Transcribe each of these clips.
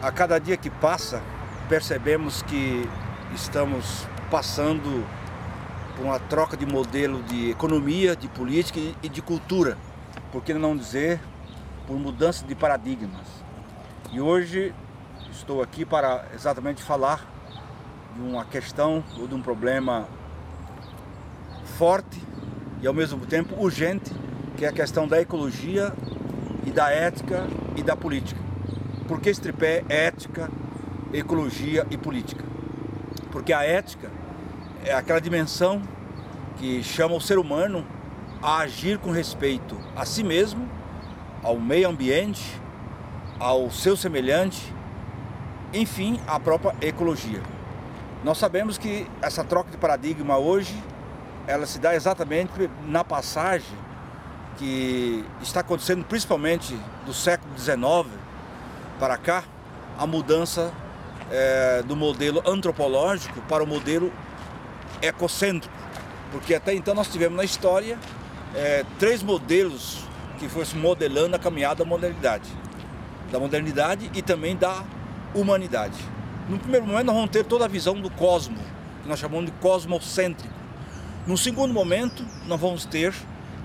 A cada dia que passa, percebemos que estamos passando por uma troca de modelo de economia, de política e de cultura, por que não dizer por mudança de paradigmas. E hoje estou aqui para exatamente falar de uma questão ou de um problema forte e ao mesmo tempo urgente, que é a questão da ecologia e da ética e da política. Por que esse tripé ética, ecologia e política? Porque a ética é aquela dimensão que chama o ser humano a agir com respeito a si mesmo, ao meio ambiente, ao seu semelhante, enfim, à própria ecologia. Nós sabemos que essa troca de paradigma hoje, ela se dá exatamente na passagem que está acontecendo principalmente do século XIX para cá, a mudança do modelo antropológico para o modelo ecocêntrico. Porque até então nós tivemos na história três modelos que fossem modelando a caminhada da modernidade e também da humanidade. No primeiro momento nós vamos ter toda a visão do cosmo, que nós chamamos de cosmocêntrico. No segundo momento nós vamos ter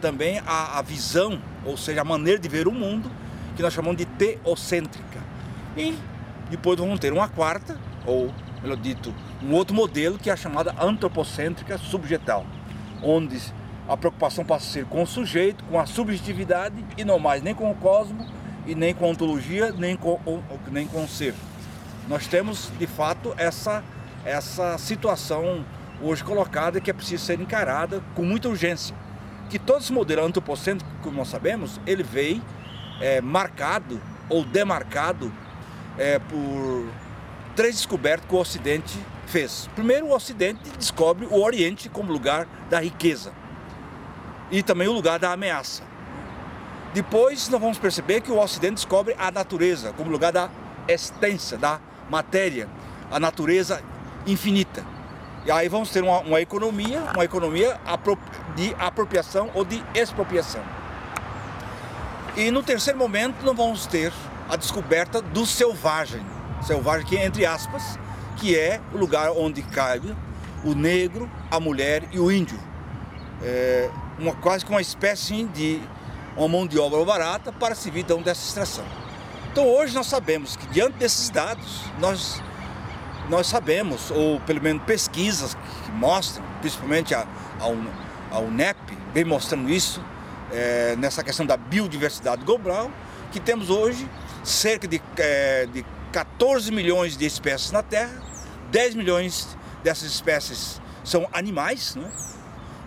também a visão, ou seja, a maneira de ver o mundo, que nós chamamos de teocêntrica. E depois vamos ter uma quarta, ou melhor dito, um outro modelo, que é a chamada antropocêntrica subjetal, onde a preocupação passa a ser com o sujeito, com a subjetividade, e não mais nem com o cosmo, e nem com a ontologia, nem com o ser. Nós temos, de fato, essa situação hoje colocada, que é preciso ser encarada com muita urgência. Que todo esse modelo antropocêntrico, como nós sabemos, ele veio marcado ou demarcado por três descobertas que o Ocidente fez. Primeiro, o Ocidente descobre o Oriente como lugar da riqueza e também o lugar da ameaça. Depois, nós vamos perceber que o Ocidente descobre a natureza como lugar da existência, da matéria, a natureza infinita. E aí vamos ter uma economia de apropriação ou de expropriação. E no terceiro momento nós vamos ter a descoberta do selvagem que é entre aspas, que é o lugar onde cabe o negro, a mulher e o índio. Quase que uma espécie de uma mão de obra barata para se vir então dessa extração. Então hoje nós sabemos que diante desses dados, nós sabemos, ou pelo menos pesquisas que mostram, principalmente a UNEP, vem mostrando isso, nessa questão da biodiversidade global, que temos hoje cerca de 14 milhões de espécies na Terra, 10 milhões dessas espécies são animais, né?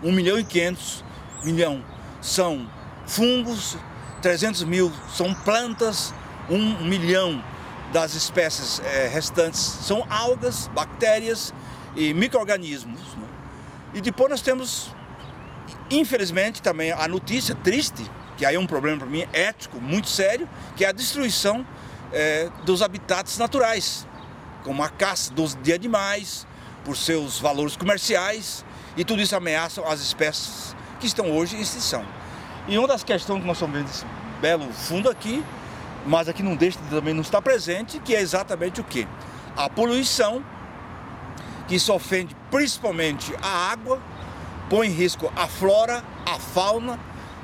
1.500.000 são fungos, 300 mil são plantas, 1 milhão das espécies restantes são algas, bactérias e micro-organismos, né? E depois nós temos, infelizmente, também a notícia triste, que aí é um problema para mim ético muito sério, que é a destruição dos habitats naturais, como a caça de animais, por seus valores comerciais, e tudo isso ameaça as espécies que estão hoje em extinção. E uma das questões que nós estamos vendo nesse belo fundo aqui, mas aqui não deixa de também não estar presente, que é exatamente o quê? A poluição, que isso ofende principalmente a água, põe em risco a flora, a fauna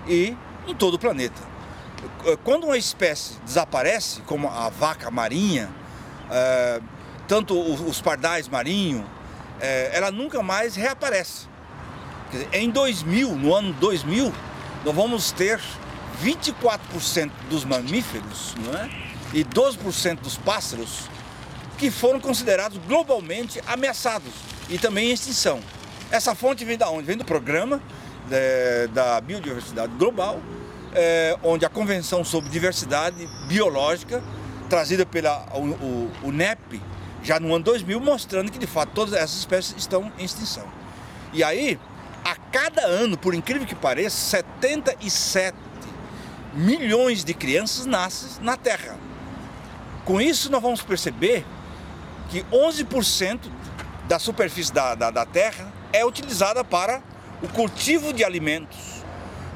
e em todo o planeta. Quando uma espécie desaparece, como a vaca marinha, tanto os pardais marinhos, ela nunca mais reaparece. Quer dizer, em 2000, no ano 2000, nós vamos ter 24% dos mamíferos, não é? E 12% dos pássaros que foram considerados globalmente ameaçados e também em extinção. Essa fonte vem da onde? Vem do programa da biodiversidade global, onde a Convenção sobre Diversidade Biológica, trazida pela UNEP, já no ano 2000, mostrando que de fato todas essas espécies estão em extinção. E aí, a cada ano, por incrível que pareça, 77 milhões de crianças nascem na Terra. Com isso nós vamos perceber que 11% da superfície da Terra é utilizada para o cultivo de alimentos,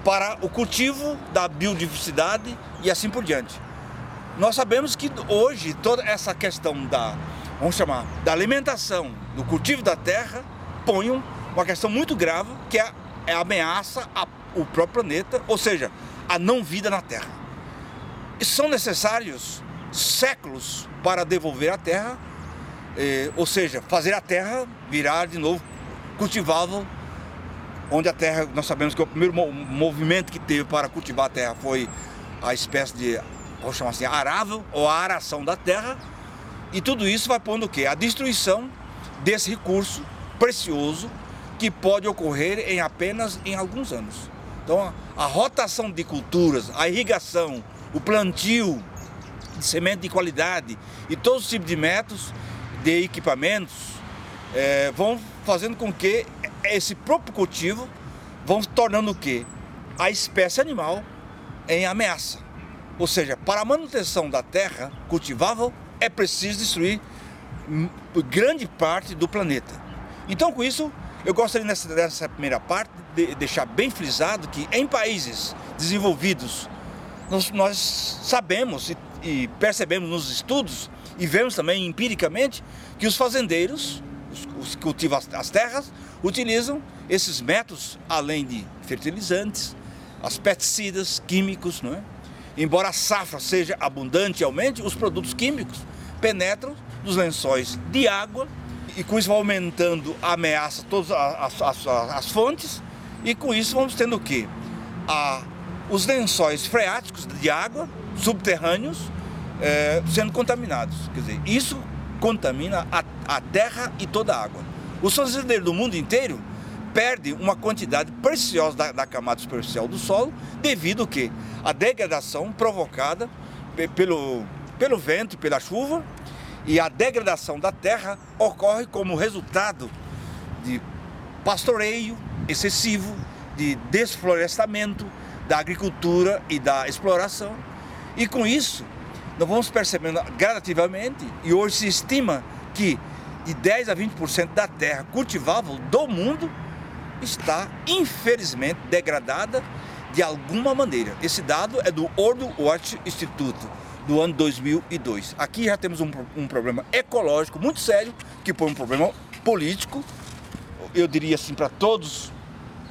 para o cultivo da biodiversidade e assim por diante. Nós sabemos que hoje toda essa questão da, vamos chamar, da alimentação, do cultivo da terra, põe uma questão muito grave, que é a ameaça ao próprio planeta, ou seja, a não vida na terra. E são necessários séculos para devolver a terra, ou seja, fazer a terra virar de novo cultivável, onde a terra, nós sabemos que o primeiro movimento que teve para cultivar a terra foi a espécie de, vamos chamar assim, arável, ou a aração da terra, e tudo isso vai pondo o quê? A destruição desse recurso precioso que pode ocorrer em apenas em alguns anos. Então a rotação de culturas, a irrigação, o plantio de semente de qualidade e todos os tipos de métodos, de equipamentos, vão fazendo com que esse próprio cultivo vão tornando o quê? A espécie animal em ameaça. Ou seja, para a manutenção da terra cultivável é preciso destruir grande parte do planeta. Então, com isso, eu gostaria nessa primeira parte de deixar bem frisado que em países desenvolvidos nós sabemos e percebemos nos estudos e vemos também empiricamente que os fazendeiros, os que cultivam as terras, utilizam esses métodos além de fertilizantes, as pesticidas, químicos, não é? Embora a safra seja abundante e aumente, os produtos químicos penetram nos lençóis de água e com isso vai aumentando a ameaça a todas as fontes, e com isso vamos tendo o quê? Os lençóis freáticos de água subterrâneos sendo contaminados. Quer dizer, isso contamina a terra e toda a água. Os fazendeiros do mundo inteiro perdem uma quantidade preciosa da camada superficial do solo devido ao quê? A degradação provocada pelo vento e pela chuva, e a degradação da terra ocorre como resultado de pastoreio excessivo, de desflorestamento, da agricultura e da exploração. E com isso, nós vamos percebendo gradativamente, e hoje se estima que de 10 a 20% da terra cultivável do mundo está, infelizmente, degradada de alguma maneira. Esse dado é do World Watch Institute, do ano 2002. Aqui já temos um problema ecológico muito sério, que põe um problema político, eu diria assim, para todos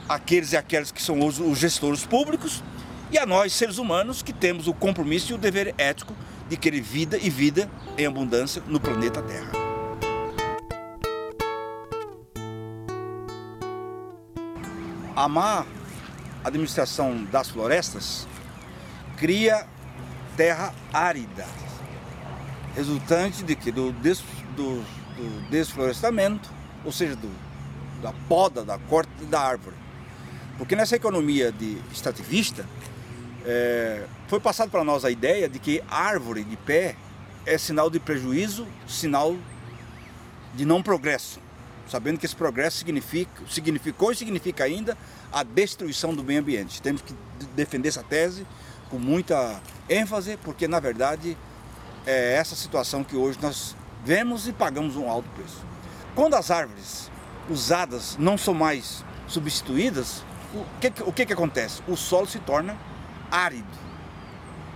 aqueles e aquelas que são os gestores públicos, e a nós, seres humanos, que temos o compromisso e o dever ético de querer vida e vida em abundância no planeta Terra. A má administração das florestas cria terra árida, resultante de que do desflorestamento, ou seja, da poda, da corte da árvore. Porque nessa economia extrativista, foi passado para nós a ideia de que árvore de pé é sinal de prejuízo, sinal de não progresso, sabendo que esse progresso significou e significa ainda a destruição do meio ambiente. Temos que defender essa tese com muita ênfase, porque na verdade é essa situação que hoje nós vemos e pagamos um alto preço. Quando as árvores usadas não são mais substituídas, o que acontece? O solo se torna árido.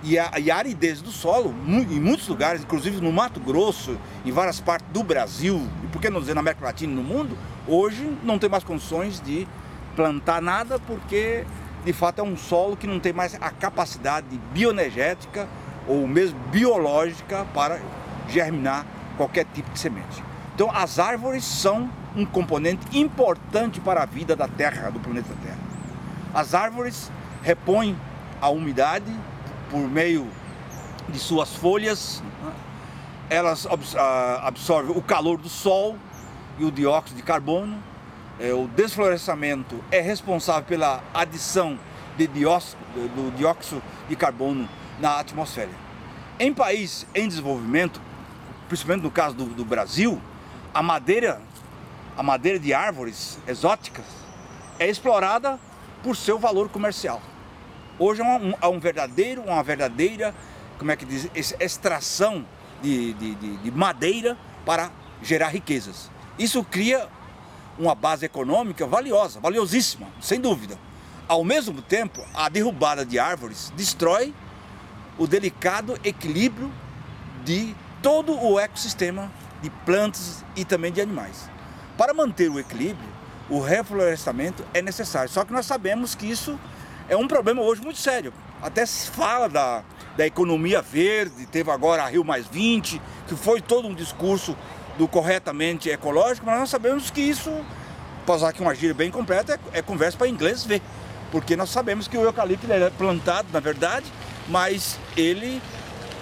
E a aridez do solo, em muitos lugares, inclusive no Mato Grosso, em várias partes do Brasil, e por que não dizer na América Latina e no mundo, hoje não tem mais condições de plantar nada, porque de fato é um solo que não tem mais a capacidade bioenergética ou mesmo biológica para germinar qualquer tipo de semente. Então as árvores são um componente importante para a vida da Terra, do planeta Terra. As árvores repõem a umidade por meio de suas folhas, elas absorvem o calor do sol e o dióxido de carbono. O desflorestamento é responsável pela adição do dióxido de carbono na atmosfera. Em países em desenvolvimento, principalmente no caso do Brasil, a madeira de árvores exóticas é explorada por seu valor comercial. Hoje há uma verdadeira, como é que diz, extração de madeira para gerar riquezas. Isso cria uma base econômica valiosa, valiosíssima, sem dúvida. Ao mesmo tempo, a derrubada de árvores destrói o delicado equilíbrio de todo o ecossistema de plantas e também de animais. Para manter o equilíbrio, o reflorestamento é necessário, só que nós sabemos que isso é um problema hoje muito sério. Até se fala da economia verde, teve agora a Rio+20, que foi todo um discurso do corretamente ecológico, mas nós sabemos que isso, para usar aqui uma gíria bem completa, é conversa para inglês ver. Porque nós sabemos que o eucalipto ele é plantado, na verdade, mas ele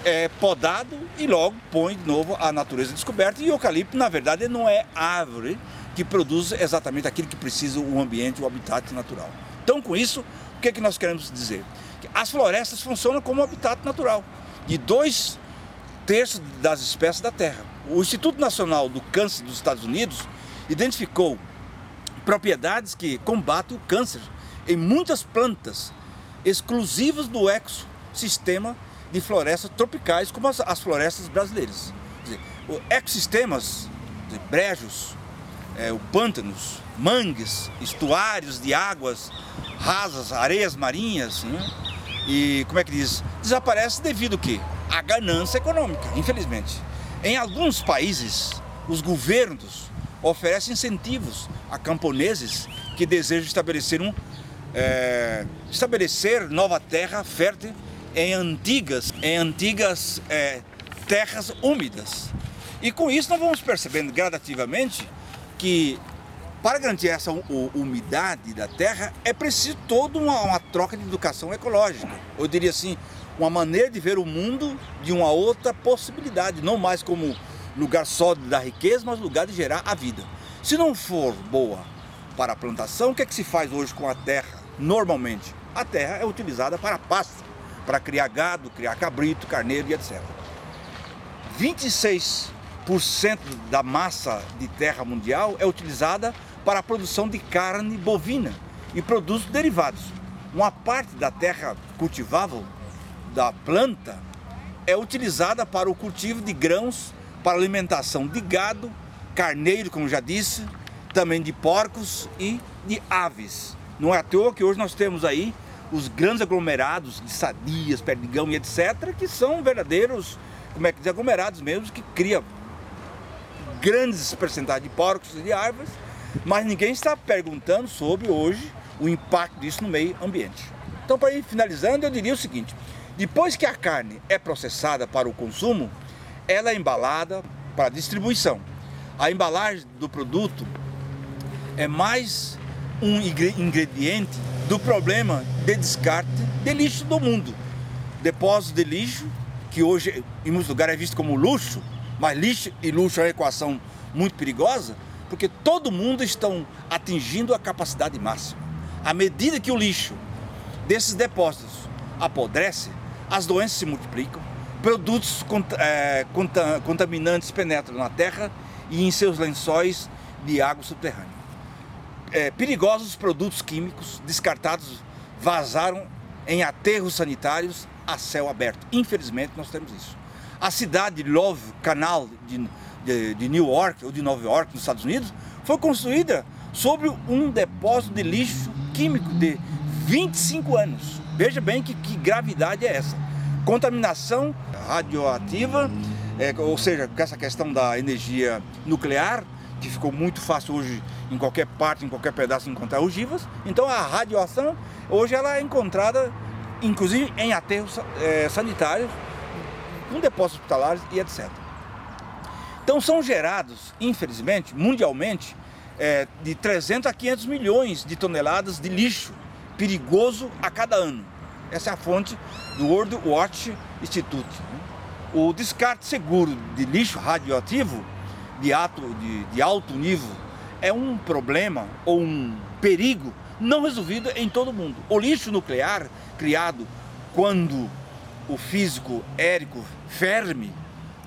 é podado e logo põe de novo a natureza descoberta. E o eucalipto, na verdade, não é árvore que produz exatamente aquilo que precisa o ambiente, o habitat natural. Então, com isso, o que nós queremos dizer? Que as florestas funcionam como habitat natural de 2/3 das espécies da Terra. O Instituto Nacional do Câncer dos Estados Unidos identificou propriedades que combatem o câncer em muitas plantas exclusivas do ecossistema de florestas tropicais, como as florestas brasileiras. Quer dizer, ecossistemas, brejos, pântanos, mangues, estuários de águas rasas, areias marinhas, né? E como é que diz? Desaparece devido ao quê? À ganância econômica, infelizmente. Em alguns países, os governos oferecem incentivos a camponeses que desejam estabelecer nova terra fértil em antigas terras úmidas. E com isso nós vamos percebendo gradativamente que para garantir essa umidade da terra é preciso toda uma troca de educação ecológica. Eu diria assim, uma maneira de ver o mundo de uma outra possibilidade, não mais como lugar sólido da riqueza, mas lugar de gerar a vida. Se não for boa para a plantação, o que é que se faz hoje com a terra? Normalmente, a terra é utilizada para pasto, para criar gado, criar cabrito, carneiro e etc. 26% da massa de terra mundial é utilizada para a produção de carne bovina e produtos derivados. Uma parte da terra cultivável da planta é utilizada para o cultivo de grãos, para alimentação de gado, carneiro, como já disse, também de porcos e de aves. Não é à toa que hoje nós temos aí os grandes aglomerados de sadias, perdigão e etc., que são verdadeiros, aglomerados mesmo, que criam grandes percentagens de porcos e de árvores, mas ninguém está perguntando sobre hoje o impacto disso no meio ambiente. Então, para ir finalizando, eu diria o seguinte: depois que a carne é processada para o consumo, ela é embalada para distribuição. A embalagem do produto é mais um ingrediente do problema de descarte de lixo do mundo. Depósito de lixo, que hoje em muitos lugares é visto como luxo, mas lixo e luxo é uma equação muito perigosa, porque todo mundo está atingindo a capacidade máxima. À medida que o lixo desses depósitos apodrece, as doenças se multiplicam, produtos contaminantes penetram na terra e em seus lençóis de água subterrânea. Perigosos produtos químicos descartados vazaram em aterros sanitários a céu aberto. Infelizmente nós temos isso. A cidade de Love Canal de New York, ou de Nova York, nos Estados Unidos, foi construída sobre um depósito de lixo químico de 25 anos. Veja bem que gravidade é essa. Contaminação radioativa, ou seja, com essa questão da energia nuclear, que ficou muito fácil hoje em qualquer parte, em qualquer pedaço encontrar ogivas. Então a radiação hoje ela é encontrada inclusive em aterros sanitários, com depósitos hospitalares e etc. Então são gerados, infelizmente, mundialmente, de 300 a 500 milhões de toneladas de lixo perigoso a cada ano. Essa é a fonte do World Watch Institute. O descarte seguro de lixo radioativo de alto nível é um problema ou um perigo não resolvido em todo o mundo. O lixo nuclear, criado quando o físico Érico Fermi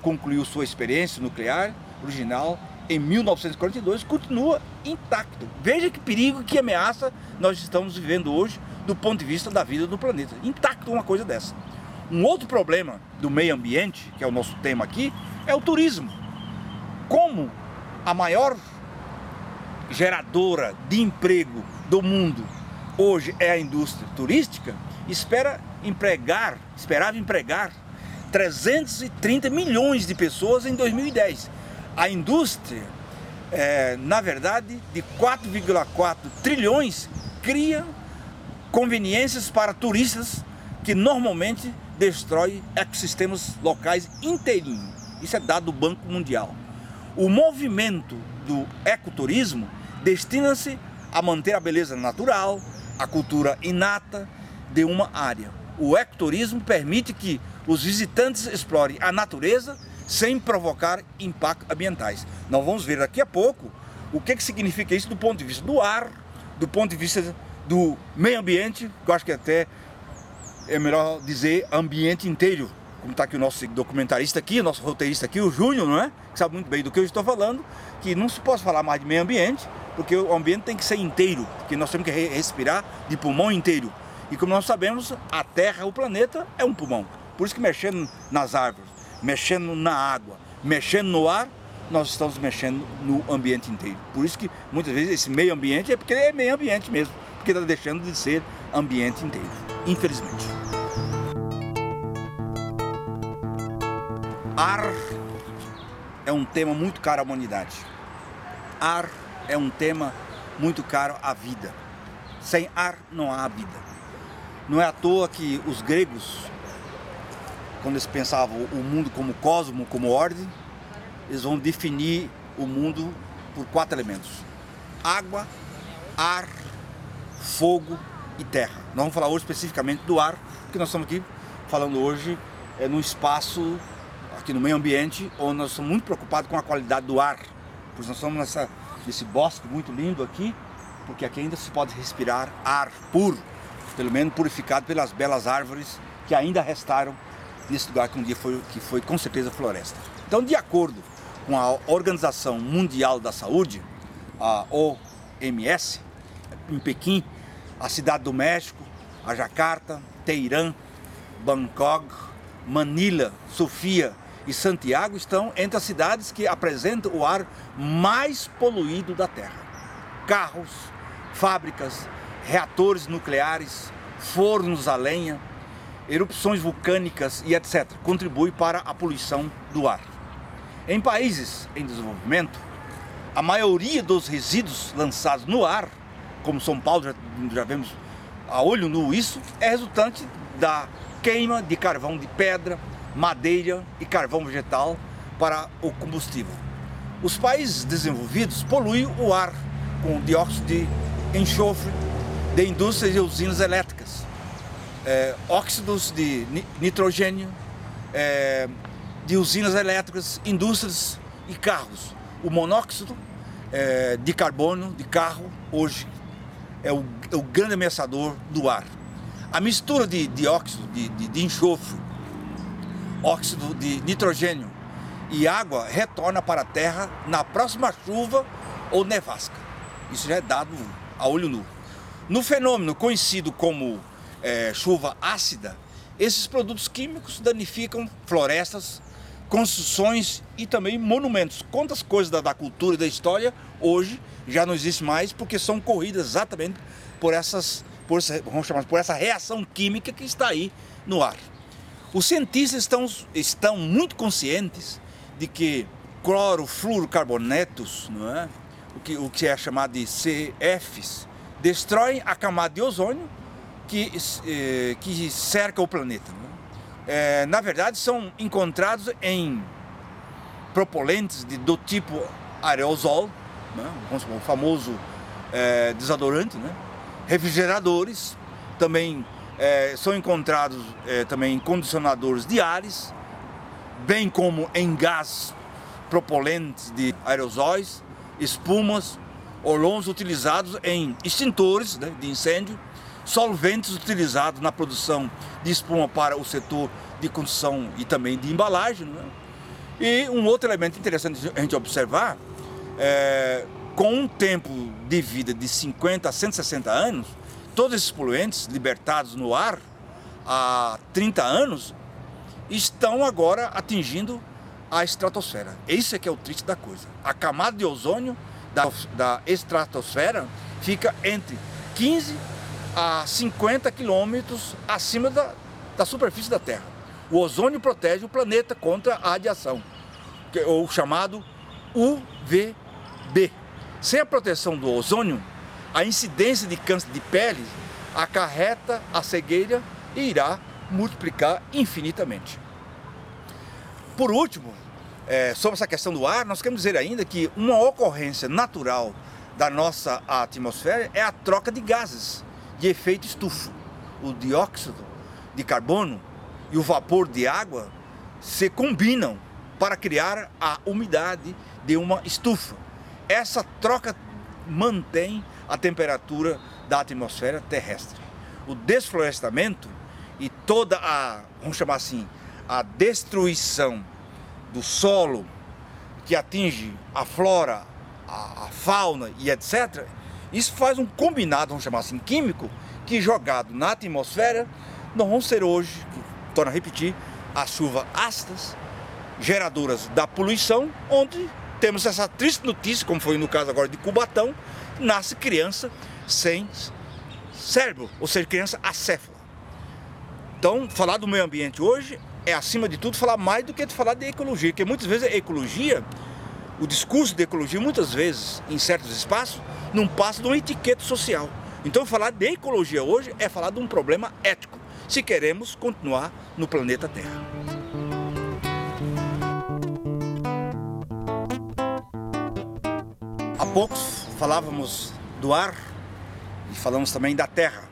concluiu sua experiência nuclear original em 1942, continua intacto. Veja que perigo, que ameaça nós estamos vivendo hoje do ponto de vista da vida do planeta. Intacto uma coisa dessa. Um outro problema do meio ambiente, que é o nosso tema aqui, é o turismo. Como a maior geradora de emprego do mundo hoje é a indústria turística, espera esperava empregar 330 milhões de pessoas em 2010. A indústria, na verdade, de 4,4 trilhões, cria conveniências para turistas que normalmente destrói ecossistemas locais inteirinho. Isso é dado do Banco Mundial. O movimento do ecoturismo destina-se a manter a beleza natural, a cultura inata de uma área. O ecoturismo permite que os visitantes explorem a natureza sem provocar impactos ambientais. Nós vamos ver daqui a pouco o que significa isso do ponto de vista do ar, do ponto de vista do meio ambiente, que eu acho que até é melhor dizer ambiente inteiro, como está aqui o nosso documentarista aqui, o nosso roteirista aqui, o Júnior, não é? Que sabe muito bem do que eu estou falando, que não se pode falar mais de meio ambiente, porque o ambiente tem que ser inteiro, porque nós temos que respirar de pulmão inteiro. E como nós sabemos, a Terra, o planeta, é um pulmão. Por isso que mexendo nas árvores, mexendo na água, mexendo no ar, nós estamos mexendo no ambiente inteiro. Por isso que muitas vezes esse meio ambiente é porque é meio ambiente mesmo, porque está deixando de ser ambiente inteiro, infelizmente. Ar é um tema muito caro à humanidade. Ar é um tema muito caro à vida. Sem ar não há vida. Não é à toa que os gregos, quando eles pensavam o mundo como cosmo, como ordem, eles vão definir o mundo por 4 elementos: água, ar, fogo e terra. Nós vamos falar hoje especificamente do ar, porque nós estamos aqui falando hoje no espaço, aqui no meio ambiente, onde nós estamos muito preocupados com a qualidade do ar. Pois nós estamos nesse bosque muito lindo aqui, porque aqui ainda se pode respirar ar puro, pelo menos purificado pelas belas árvores que ainda restaram nesse lugar que um dia foi com certeza floresta. Então, de acordo com a Organização Mundial da Saúde, a OMS, em Pequim, a Cidade do México, a Jacarta, Teherã, Bangkok, Manila, Sofia e Santiago estão entre as cidades que apresentam o ar mais poluído da Terra. Carros, fábricas, reatores nucleares, fornos a lenha, erupções vulcânicas e etc. contribuem para a poluição do ar. Em países em desenvolvimento, a maioria dos resíduos lançados no ar, como São Paulo, já vemos a olho nu isso, é resultante da queima de carvão de pedra, madeira e carvão vegetal para o combustível. Os países desenvolvidos poluem o ar com dióxido de enxofre de indústrias e usinas elétricas, óxidos de nitrogênio, de usinas elétricas, indústrias e carros. O monóxido de carbono de carro hoje é o grande ameaçador do ar. A mistura de dióxido de enxofre, óxido de nitrogênio e água retorna para a terra na próxima chuva ou nevasca. Isso já é dado a olho nu. No fenômeno conhecido como chuva ácida, esses produtos químicos danificam florestas, construções e também monumentos. Quantas coisas da cultura e da história hoje já não existem mais porque são corridas exatamente por essa reação química que está aí no ar. Os cientistas estão muito conscientes de que clorofluorocarbonetos, não é? o que é chamado de CFs, destroem a camada de ozônio que cerca o planeta. Na verdade, são encontrados em propelentes do tipo aerosol, né? O famoso desodorante, né? Refrigeradores, também são encontrados também em condicionadores de ares, bem como em gás propelentes de aerosóis, espumas, olões utilizados em extintores, né, de incêndio, solventes utilizados na produção de espuma para o setor de construção e também de embalagem, né? E um outro elemento interessante a gente observar, com um tempo de vida de 50 a 160 anos, todos esses poluentes libertados no ar há 30 anos estão agora atingindo a estratosfera. Esse é que é o triste da coisa. A camada de ozônio da estratosfera fica entre 15 a 50 quilômetros acima da superfície da Terra. O ozônio protege o planeta contra a radiação, o chamado UVB. Sem a proteção do ozônio, a incidência de câncer de pele acarreta a cegueira e irá multiplicar infinitamente. Por último, sobre essa questão do ar, nós queremos dizer ainda que uma ocorrência natural da nossa atmosfera é a troca de gases de efeito estufa. O dióxido de carbono e o vapor de água se combinam para criar a umidade de uma estufa. Essa troca mantém a temperatura da atmosfera terrestre. O desflorestamento e toda vamos chamar assim, a destruição do solo que atinge a flora, a fauna e etc., isso faz um combinado, vamos chamar assim, químico, que jogado na atmosfera, nós vamos ter hoje, torno a repetir, as chuvas ácidas, geradoras da poluição, onde temos essa triste notícia, como foi no caso agora de Cubatão, nasce criança sem cérebro, ou seja, criança acéfala. Então, falar do meio ambiente hoje é, acima de tudo, falar mais do que falar de ecologia, porque muitas vezes a ecologia, o discurso de ecologia, muitas vezes, em certos espaços, não passa de uma etiqueta social. Então, falar de ecologia hoje é falar de um problema ético, se queremos continuar no planeta Terra. Há poucos falávamos do ar e falamos também da terra.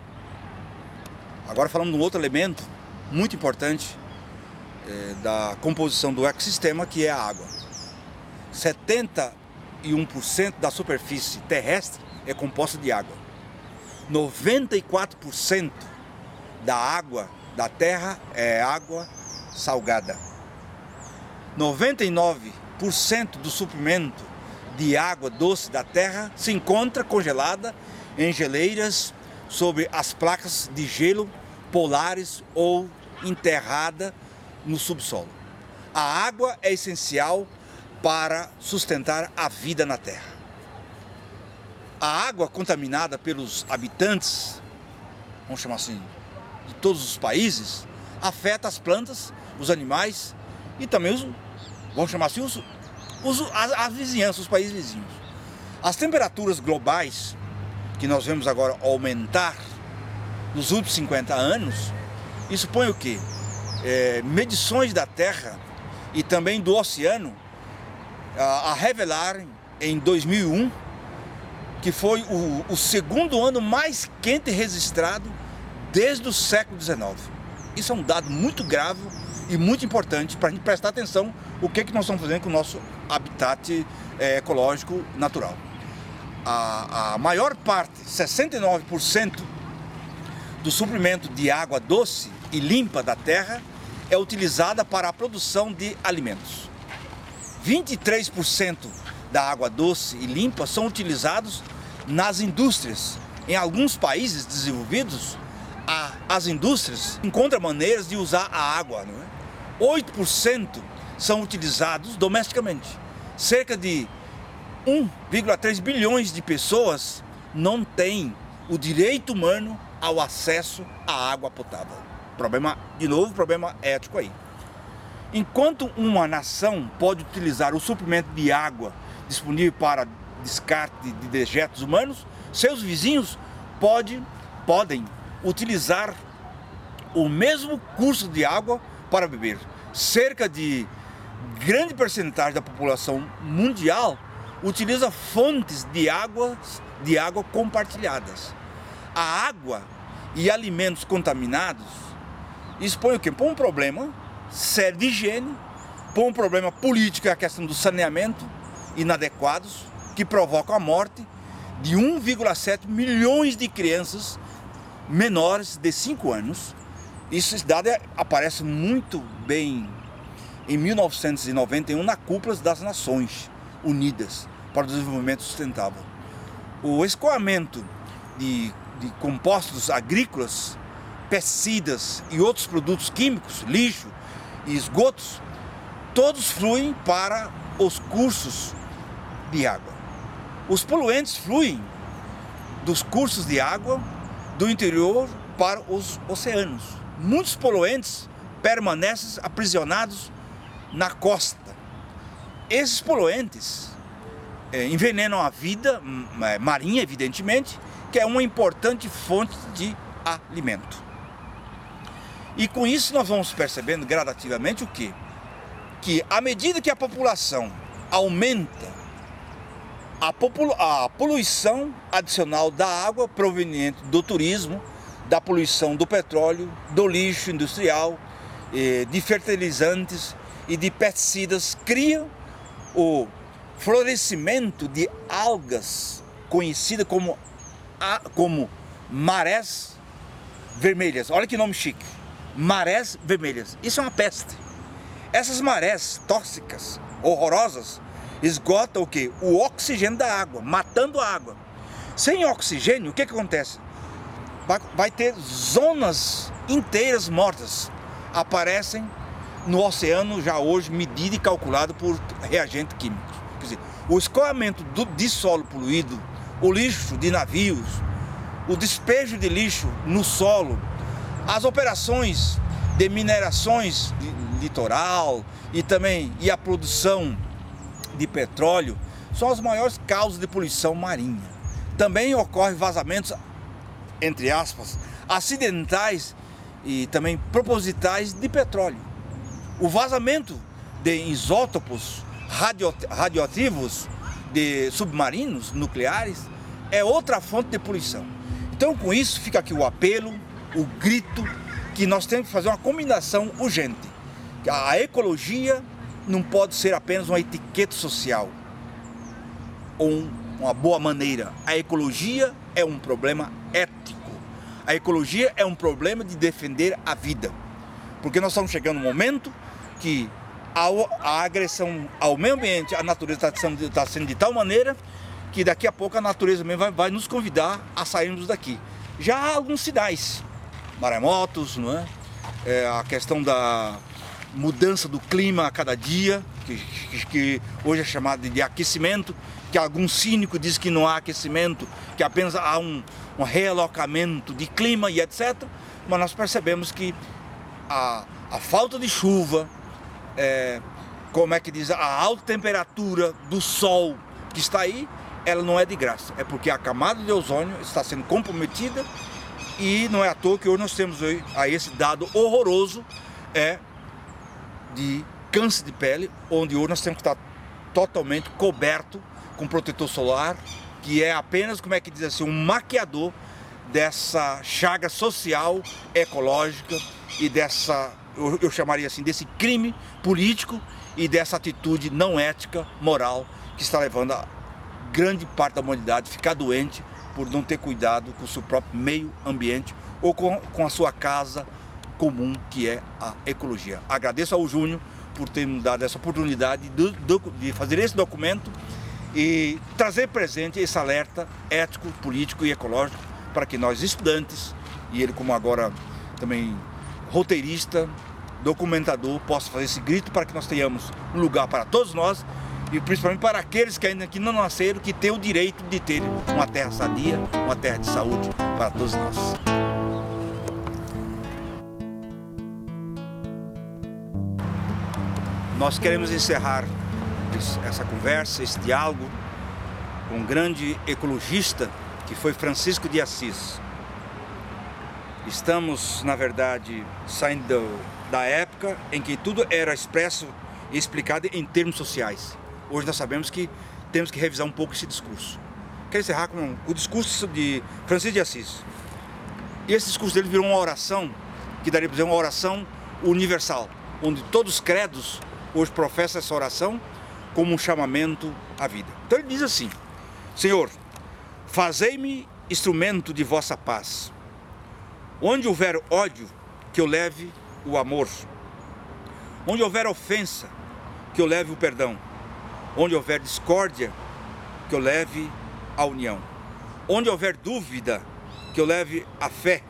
Agora falamos de um outro elemento muito importante da composição do ecossistema, que é a água. 71% da superfície terrestre é composta de água. 94% da água da terra é água salgada. 99% do suprimento de água doce da terra se encontra congelada em geleiras sobre as placas de gelo polares ou enterrada no subsolo. A água é essencial para sustentar a vida na terra. A água contaminada pelos habitantes, vamos chamar assim, de todos os países, afeta as plantas, os animais e também vamos chamar assim, a vizinhança, os países vizinhos. As temperaturas globais que nós vemos agora aumentar nos últimos 50 anos, isso põe o quê? Medições da Terra e também do oceano a revelarem em 2001 que foi o segundo ano mais quente registrado desde o século XIX. Isso é um dado muito grave e muito importante para a gente prestar atenção o que nós estamos fazendo com o nosso habitat ecológico natural. A maior parte, 69% do suprimento de água doce e limpa da terra é utilizada para a produção de alimentos. 23% da água doce e limpa são utilizados nas indústrias. Em alguns países desenvolvidos, as indústrias encontram maneiras de usar a água, não é? 8% são utilizados domesticamente. Cerca de 1,3 bilhões de pessoas não têm o direito humano ao acesso à água potável. Problema, de novo, problema ético aí. Enquanto uma nação pode utilizar o suprimento de água disponível para descarte de dejetos humanos, seus vizinhos podem utilizar o mesmo curso de água para beber. Cerca de grande percentagem da população mundial utiliza fontes de água compartilhadas. A água e alimentos contaminados expõem o quê? Põe um problema sério de higiene, põe um problema político, a questão do saneamento inadequados, que provocam a morte de 1,7 milhões de crianças menores de 5 anos. Esse dado aparece muito bem em 1991 na Cúpula das Nações Unidas para o Desenvolvimento Sustentável. O escoamento de compostos agrícolas, pesticidas e outros produtos químicos, lixo e esgotos, todos fluem para os cursos de água. Os poluentes fluem dos cursos de água do interior para os oceanos. muitos poluentes permanecem aprisionados na costa. Esses poluentes envenenam a vida marinha, evidentemente, que é uma importante fonte de alimento. E com isso nós vamos percebendo gradativamente o quê? Que à medida que a população aumenta, a poluição adicional da água proveniente do turismo, da poluição do petróleo, do lixo industrial, de fertilizantes e de pesticidas cria o florescimento de algas conhecidas como marés vermelhas. Olha que nome chique, marés vermelhas. Isso é uma peste. Essas marés tóxicas, horrorosas, esgotam o quê? O oxigênio da água, matando a água. Sem oxigênio, o que acontece? Vai ter zonas inteiras mortas. Aparecem no oceano já hoje medido e calculado por reagentes químicos. Quer dizer, o escoamento de solo poluído, o lixo de navios, o despejo de lixo no solo, as operações de minerações de litoral e a produção de petróleo são as maiores causas de poluição marinha. Também ocorrem vazamentos, entre aspas, acidentais e também propositais de petróleo. O vazamento de isótopos radioativos de submarinos nucleares é outra fonte de poluição. Então, com isso, fica aqui o apelo, o grito, que nós temos que fazer uma combinação urgente. A ecologia não pode ser apenas uma etiqueta social ou uma boa maneira. A ecologia é um problema ético. A ecologia é um problema de defender a vida. Porque nós estamos chegando no momento que a agressão ao meio ambiente, a natureza está sendo de tal maneira que daqui a pouco a natureza mesmo vai nos convidar a sairmos daqui. Já há alguns sinais, maremotos, não é? A questão da mudança do clima a cada dia, que hoje é chamado de aquecimento, que algum cínico diz que não há aquecimento, que apenas há um realocamento de clima e etc. Mas nós percebemos que a falta de chuva, a alta temperatura do sol que está aí, ela não é de graça. É porque a camada de ozônio está sendo comprometida e não é à toa que hoje nós temos aí esse dado horroroso de câncer de pele, onde hoje nós temos que estar totalmente coberto com protetor solar, que é apenas, um maquiador dessa chaga social, ecológica e eu chamaria assim, desse crime político e dessa atitude não ética, moral, que está levando a grande parte da humanidade a ficar doente por não ter cuidado com o seu próprio meio ambiente ou com a sua casa comum, que é a ecologia. Agradeço ao Júnior por ter me dado essa oportunidade de fazer esse documento e trazer presente esse alerta ético, político e ecológico para que nós estudantes, e ele como agora também roteirista, documentador, possa fazer esse grito para que nós tenhamos um lugar para todos nós e principalmente para aqueles que ainda não nasceram, que têm o direito de ter uma terra sadia, uma terra de saúde para todos nós. Nós queremos encerrar essa conversa, esse diálogo com um grande ecologista que foi Francisco de Assis. Estamos, na verdade, saindo da época em que tudo era expresso e explicado em termos sociais. Hoje nós sabemos que temos que revisar um pouco esse discurso. Quero encerrar com o discurso de Francisco de Assis. E esse discurso dele virou uma oração, que daria para dizer uma oração universal, onde todos os credos hoje professam essa oração como um chamamento à vida. Então ele diz assim: Senhor, fazei-me instrumento de vossa paz. Onde houver ódio, que eu leve o amor. Onde houver ofensa, que eu leve o perdão. Onde houver discórdia, que eu leve a união. Onde houver dúvida, que eu leve a fé.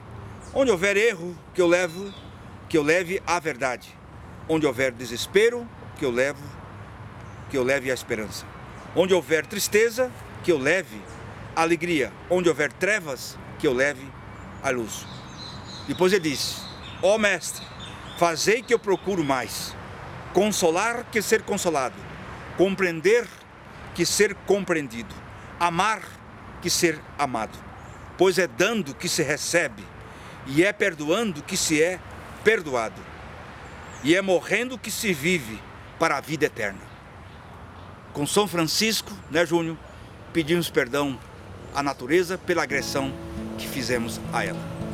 Onde houver erro, que eu leve a verdade. Onde houver desespero, que eu leve a esperança. Onde houver tristeza, que eu leve a alegria. Onde houver trevas, que eu leve a luz. Depois ele diz: Ó Mestre, fazei que eu procuro mais, consolar que ser consolado, compreender que ser compreendido, amar que ser amado, pois é dando que se recebe, e é perdoando que se é perdoado, e é morrendo que se vive para a vida eterna. Com São Francisco, né, Júnior, pedimos perdão à natureza pela agressão que fizemos a ela.